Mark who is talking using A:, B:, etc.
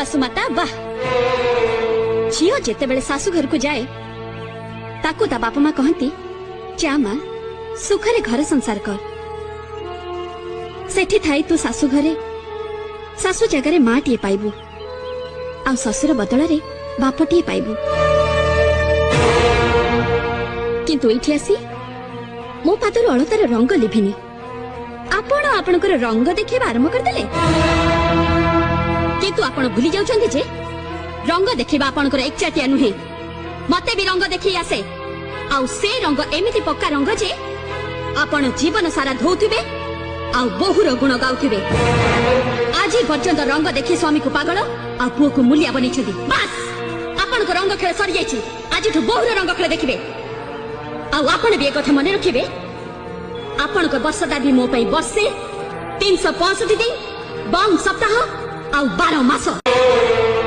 A: सासु माता वाह झील जेते बेले सासु घर को जाए ताकू ता बापा माँ कहती जा माँ सुखरे घर संसार कर सेठी थाई तू सासु घरे सासु जगह माँ टीए पाइबू आ ससुर बदल रे बाप टीए पाइबू किंतु एठी आसी मो पादर अलतार रंग लिभिनी आपण आपणकर रंग देखिबा आरंभ करदेले किंतु आपण भूली जाउछन्ती जे रंग देखिबा आपणकर एकचाटिया नुहे मते भी रंग देखि आसे आउ से रंग एमिति पक्का रंग जे आपण जीवन सारा धोउथिबे आउ बहुर गुण गाउथिबे आज पर्यंत रंग देखि स्वामी को पागल आ पुओ को मूल्य बनिछथि बस आपण को रंग खेल सरी जाइछि आज बहुर रंग खेल देखिबे आउ आपण भी एक कथा मन रखिबे आपण को वर्षदा भी मो पई बसे 365 दिन 12 सप्ताह आउ 12 मास।